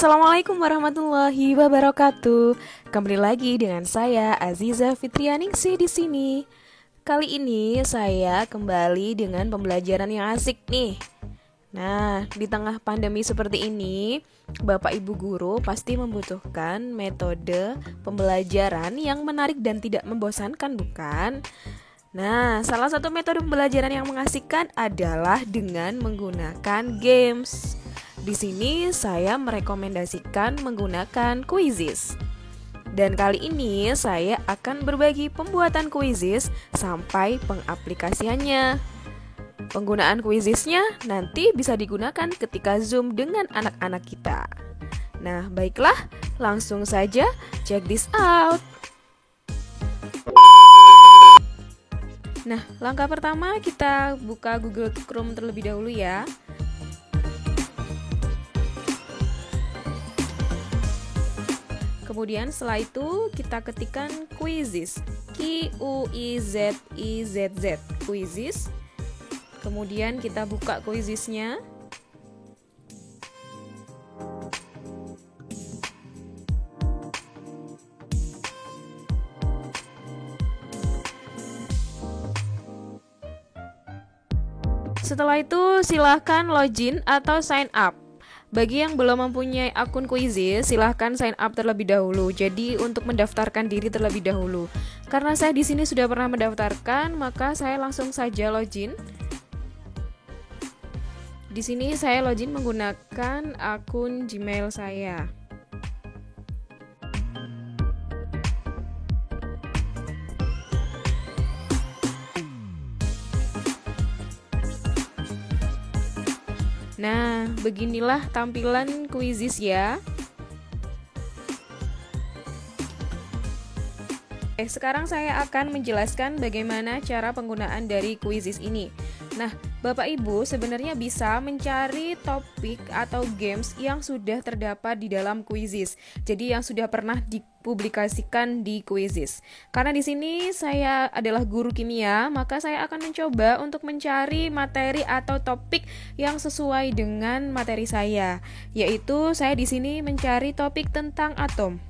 Assalamualaikum warahmatullahi wabarakatuh. Kembali lagi dengan saya Aziza Fitrianingsih di sini. Kali ini saya kembali dengan pembelajaran yang asik nih. Nah, di tengah pandemi seperti ini, Bapak Ibu guru pasti membutuhkan metode pembelajaran yang menarik dan tidak membosankan, bukan? Nah, salah satu metode pembelajaran yang mengasihkan adalah dengan menggunakan games. Di sini saya merekomendasikan menggunakan Quizizz. Dan kali ini saya akan berbagi pembuatan Quizizz sampai pengaplikasiannya. Penggunaan Quizizz-nya nanti bisa digunakan ketika Zoom dengan anak-anak kita. Nah, baiklah, langsung saja check this out. Nah, langkah pertama kita buka Google Chrome terlebih dahulu ya. Kemudian setelah itu kita ketikkan Quizizz, Q-U-I-Z-I-Z-Z, Quizizz. Kemudian kita buka Quizizz-nya. Setelah itu silahkan login atau sign up. Bagi yang belum mempunyai akun Quizizz, silahkan sign up terlebih dahulu. Jadi untuk mendaftarkan diri terlebih dahulu. Karena saya di sini sudah pernah mendaftarkan, maka saya langsung saja login. Di sini saya login menggunakan akun Gmail saya. Nah, beginilah tampilan Quizizz ya. Sekarang saya akan menjelaskan bagaimana cara penggunaan dari Quizizz ini. Nah, Bapak Ibu sebenarnya bisa mencari topik atau games yang sudah terdapat di dalam Quizizz. Jadi yang sudah pernah dipublikasikan di Quizizz. Karena di sini saya adalah guru kimia, maka saya akan mencoba untuk mencari materi atau topik yang sesuai dengan materi saya. Yaitu saya di sini mencari topik tentang atom.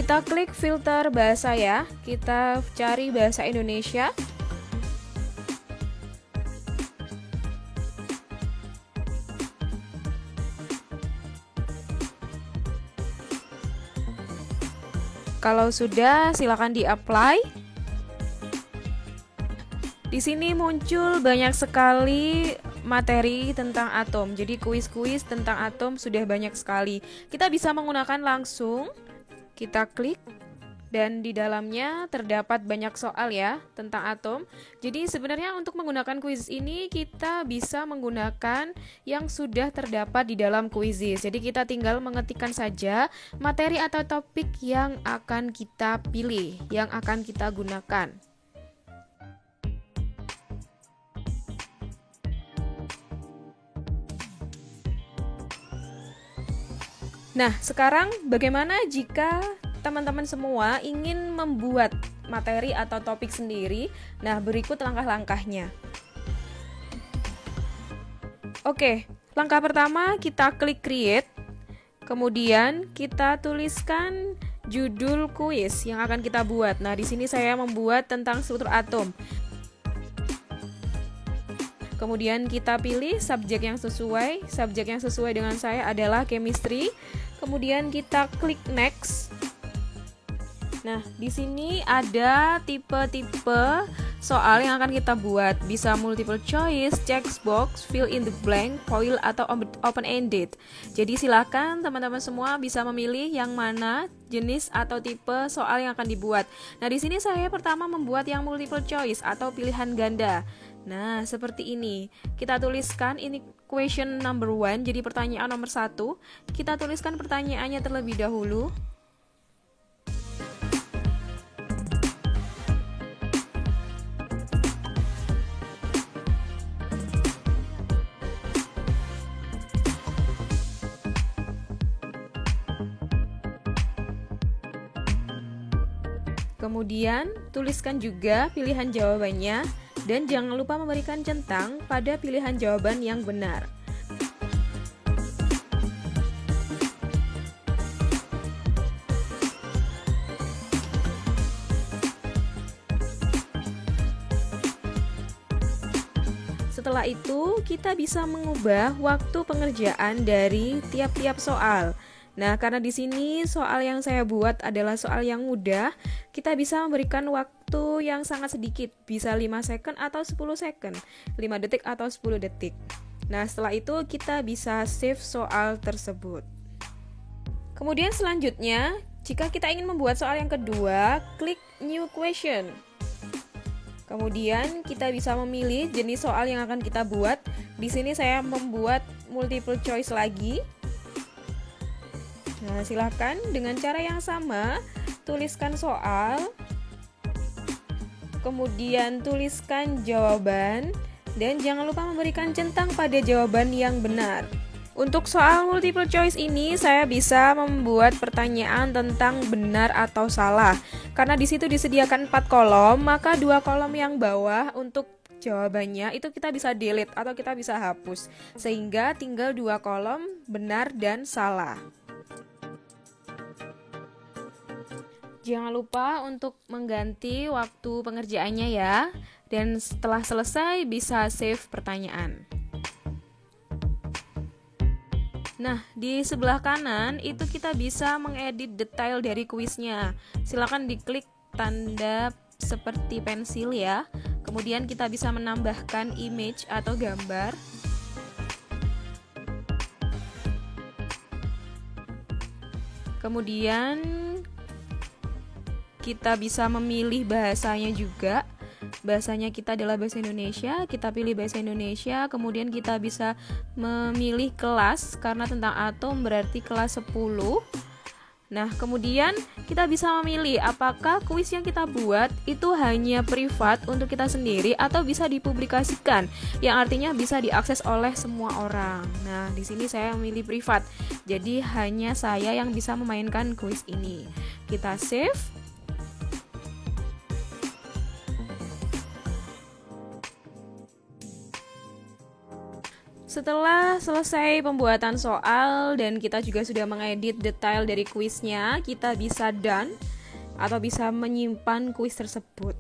Kita klik filter bahasa ya. Kita cari bahasa Indonesia. Kalau sudah, silakan di-apply. Di sini muncul banyak sekali materi tentang atom. Jadi kuis-kuis tentang atom sudah banyak sekali. Kita bisa menggunakan langsung. Kita klik dan di dalamnya terdapat banyak soal ya tentang atom. Jadi sebenarnya untuk menggunakan Quizizz ini kita bisa menggunakan yang sudah terdapat di dalam Quizizz. Jadi kita tinggal mengetikkan saja materi atau topik yang akan kita pilih, yang akan kita gunakan. Nah, sekarang bagaimana jika teman-teman semua ingin membuat materi atau topik sendiri? Nah, berikut langkah-langkahnya. Oke, langkah pertama kita klik create. Kemudian kita tuliskan judul kuis yang akan kita buat. Nah, di sini saya membuat tentang struktur atom. Kemudian kita pilih subjek yang sesuai. Subjek yang sesuai dengan saya adalah chemistry. Kemudian kita klik next. Nah, di sini ada tipe-tipe soal yang akan kita buat. Bisa multiple choice, text box, fill in the blank, foil atau open-ended. Jadi silakan teman-teman semua bisa memilih yang mana jenis atau tipe soal yang akan dibuat. Nah, di sini saya pertama membuat yang multiple choice atau pilihan ganda. Nah, seperti ini. Kita tuliskan ini question number 1, jadi pertanyaan nomor 1. Kita tuliskan pertanyaannya terlebih dahulu. Kemudian, tuliskan juga pilihan jawabannya dan jangan lupa memberikan centang pada pilihan jawaban yang benar. Setelah itu, kita bisa mengubah waktu pengerjaan dari tiap-tiap soal. Nah, karena di sini soal yang saya buat adalah soal yang mudah, kita bisa memberikan waktu yang sangat sedikit, bisa 5 second atau 10 second, 5 detik atau 10 detik. Nah, setelah itu kita bisa save soal tersebut. Kemudian selanjutnya, jika kita ingin membuat soal yang kedua, klik New Question. Kemudian kita bisa memilih jenis soal yang akan kita buat. Di sini saya membuat multiple choice lagi. Nah, silahkan dengan cara yang sama, tuliskan soal, kemudian tuliskan jawaban, dan jangan lupa memberikan centang pada jawaban yang benar. Untuk soal multiple choice ini, saya bisa membuat pertanyaan tentang benar atau salah. Karena di situ disediakan 4 kolom, maka 2 kolom yang bawah untuk jawabannya itu kita bisa delete atau kita bisa hapus. Sehingga tinggal 2 kolom benar dan salah. Jangan lupa untuk mengganti waktu pengerjaannya ya. Dan setelah selesai bisa save pertanyaan. Nah, di sebelah kanan itu kita bisa mengedit detail dari kuisnya. Silakan diklik tanda seperti pensil ya. Kemudian kita bisa menambahkan image atau gambar. Kemudian kita bisa memilih bahasanya juga. Bahasanya kita adalah bahasa Indonesia, kita pilih bahasa Indonesia, kemudian kita bisa memilih kelas, karena tentang atom berarti kelas 10. Nah, kemudian kita bisa memilih apakah kuis yang kita buat itu hanya privat untuk kita sendiri atau bisa dipublikasikan, yang artinya bisa diakses oleh semua orang. Nah, di sini saya memilih privat, jadi hanya saya yang bisa memainkan kuis ini. Kita save. Setelah selesai pembuatan soal dan kita juga sudah mengedit detail dari kuisnya, kita bisa done atau bisa menyimpan kuis tersebut.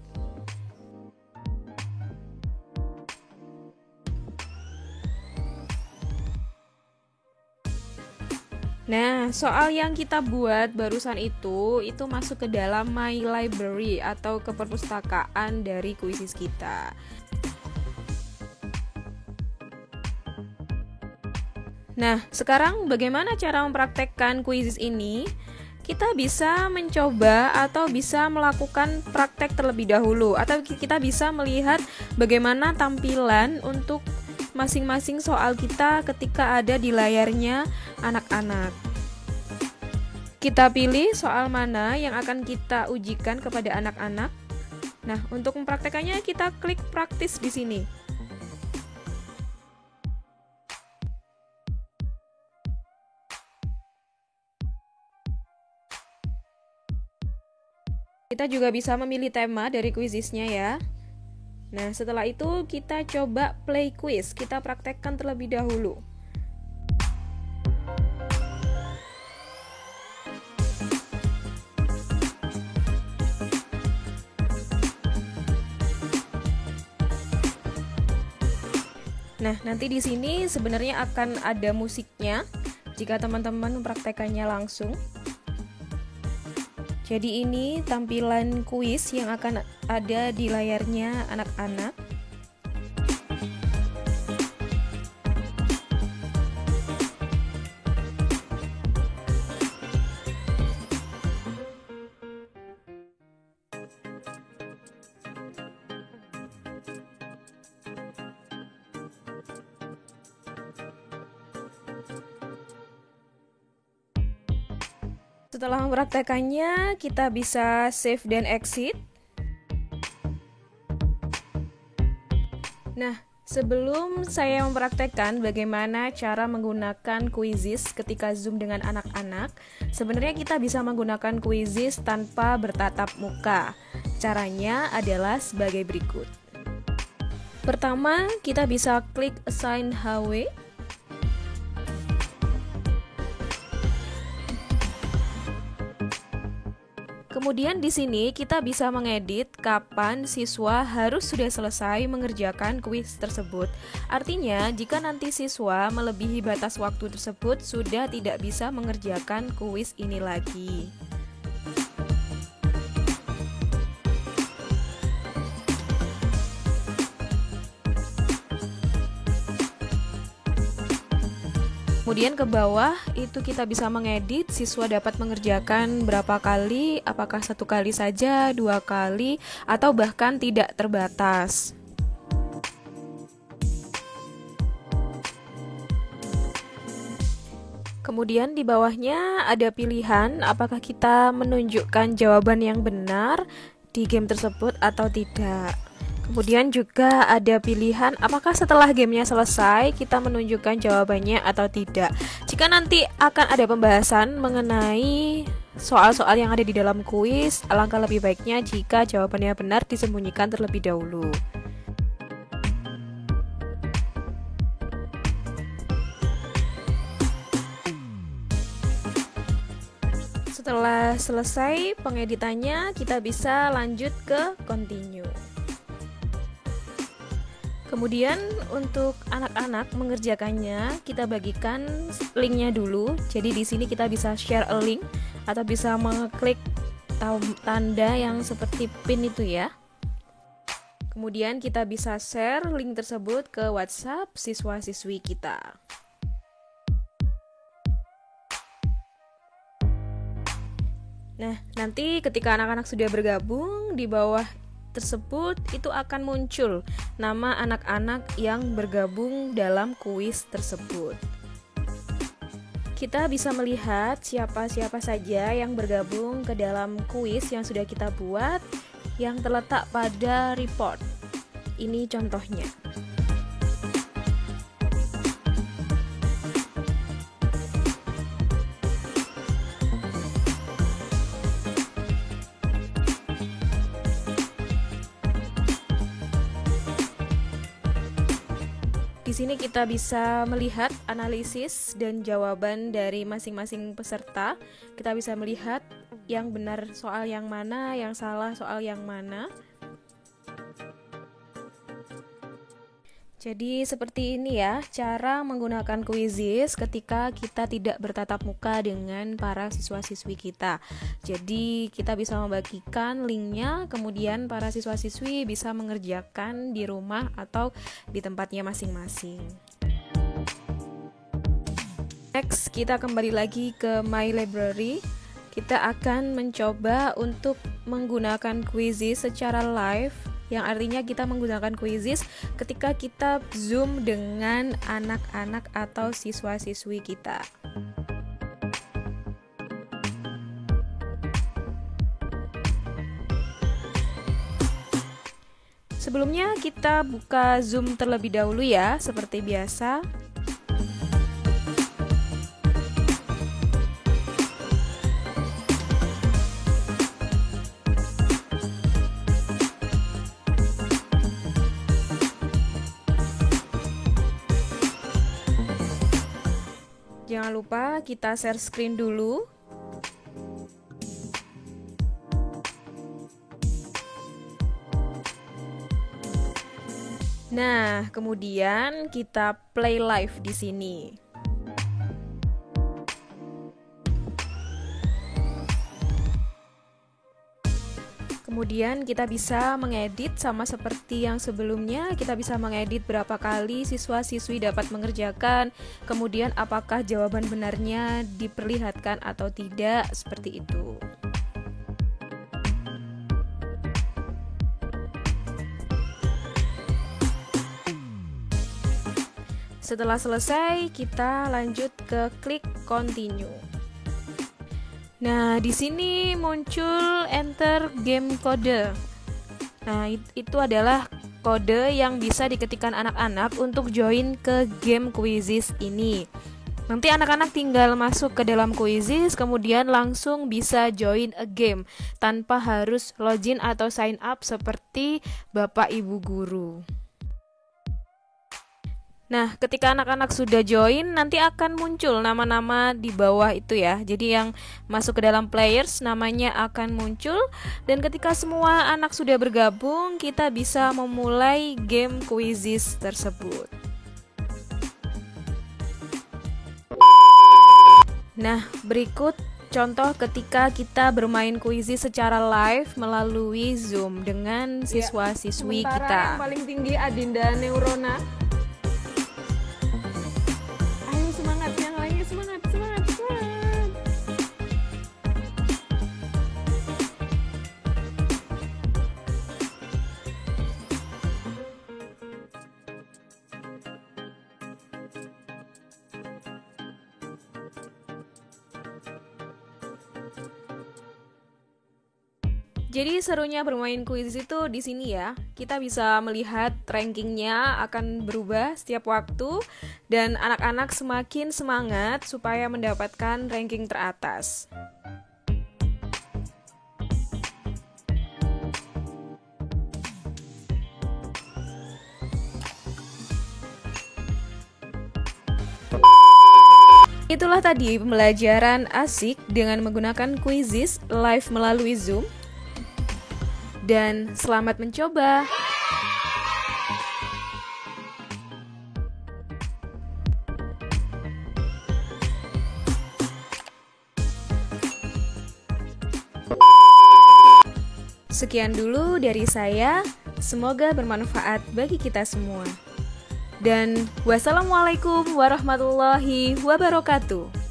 Nah, soal yang kita buat barusan itu masuk ke dalam My Library atau ke perpustakaan dari kuisis kita. Nah, sekarang bagaimana cara mempraktekkan kuisis ini? Kita bisa mencoba atau bisa melakukan praktek terlebih dahulu, atau kita bisa melihat bagaimana tampilan untuk masing-masing soal kita ketika ada di layarnya anak-anak. Kita pilih soal mana yang akan kita ujikan kepada anak-anak. Nah, untuk mempraktekannya kita klik praktis di sini. Kita juga bisa memilih tema dari kuisisnya ya. Nah, setelah itu kita coba play quiz. Kita praktekkan terlebih dahulu. Nah, nanti di sini sebenarnya akan ada musiknya jika teman-teman mempraktekannya langsung. Jadi ini tampilan kuis yang akan ada di layarnya anak-anak. Setelah mempraktekannya, kita bisa save dan exit. Nah, Sebelum saya mempraktekkan bagaimana cara menggunakan Quizizz ketika Zoom dengan anak-anak, sebenarnya kita bisa menggunakan Quizizz tanpa bertatap muka. Caranya adalah sebagai berikut. Pertama, kita bisa klik Assign HW. Kemudian di sini kita bisa mengedit kapan siswa harus sudah selesai mengerjakan kuis tersebut. Artinya, jika nanti siswa melebihi batas waktu tersebut sudah tidak bisa mengerjakan kuis ini lagi. Kemudian ke bawah itu kita bisa mengedit siswa dapat mengerjakan berapa kali, apakah 1 kali saja, 2 kali, atau bahkan tidak terbatas. Kemudian di bawahnya ada pilihan apakah kita menunjukkan jawaban yang benar di game tersebut atau tidak. Kemudian juga ada pilihan apakah setelah gamenya selesai kita menunjukkan jawabannya atau tidak. Jika nanti akan ada pembahasan mengenai soal-soal yang ada di dalam kuis, alangkah lebih baiknya jika jawabannya benar disembunyikan terlebih dahulu. Setelah selesai pengeditannya, kita bisa lanjut ke continue. Kemudian untuk anak-anak mengerjakannya, kita bagikan linknya dulu. Jadi di sini kita bisa share a link atau bisa mengklik tanda yang seperti pin itu ya. Kemudian kita bisa share link tersebut ke WhatsApp siswa-siswi kita. Nah, nanti ketika anak-anak sudah bergabung, di bawah tersebut itu akan muncul nama anak-anak yang bergabung dalam kuis tersebut. Kita bisa melihat siapa-siapa saja yang bergabung ke dalam kuis yang sudah kita buat yang terletak pada report. Ini contohnya. Di sini kita bisa melihat analisis dan jawaban dari masing-masing peserta. Kita bisa melihat yang benar soal yang mana, yang salah soal yang mana. Jadi seperti ini ya cara menggunakan Quizizz ketika kita tidak bertatap muka dengan para siswa-siswi kita. Jadi kita bisa membagikan linknya, kemudian para siswa-siswi bisa mengerjakan di rumah atau di tempatnya masing-masing. Next, kita kembali lagi ke My Library. Kita akan mencoba untuk menggunakan Quizizz secara live, yang artinya kita menggunakan Quizizz ketika kita Zoom dengan anak-anak atau siswa-siswi kita. Sebelumnya kita buka Zoom terlebih dahulu ya, seperti biasa. Jangan lupa kita share screen dulu. Nah, kemudian kita play live di sini. Kemudian kita bisa mengedit sama seperti yang sebelumnya, kita bisa mengedit berapa kali siswa-siswi dapat mengerjakan, kemudian apakah jawaban benarnya diperlihatkan atau tidak, seperti itu. Setelah selesai, kita lanjut ke klik continue. Nah, di sini muncul enter game code. Nah, itu adalah kode yang bisa diketikkan anak-anak untuk join ke game Quizizz ini. Nanti anak-anak tinggal masuk ke dalam Quizizz, kemudian langsung bisa join a game tanpa harus login atau sign up seperti Bapak Ibu guru. Nah, ketika anak-anak sudah join, nanti akan muncul nama-nama di bawah itu ya. Jadi yang masuk ke dalam players namanya akan muncul. Dan ketika semua anak sudah bergabung, kita bisa memulai game Quizizz tersebut. Nah, berikut contoh ketika kita bermain Quizizz secara live melalui Zoom dengan siswa-siswi kita. Yang paling tinggi Adinda Neurona. Jadi serunya bermain Quizizz itu di sini ya. Kita bisa melihat rankingnya akan berubah setiap waktu dan anak-anak semakin semangat supaya mendapatkan ranking teratas. Itulah tadi pembelajaran asik dengan menggunakan Quizizz live melalui Zoom. Dan selamat mencoba. Sekian dulu dari saya. Semoga bermanfaat bagi kita semua. Dan wassalamualaikum warahmatullahi wabarakatuh.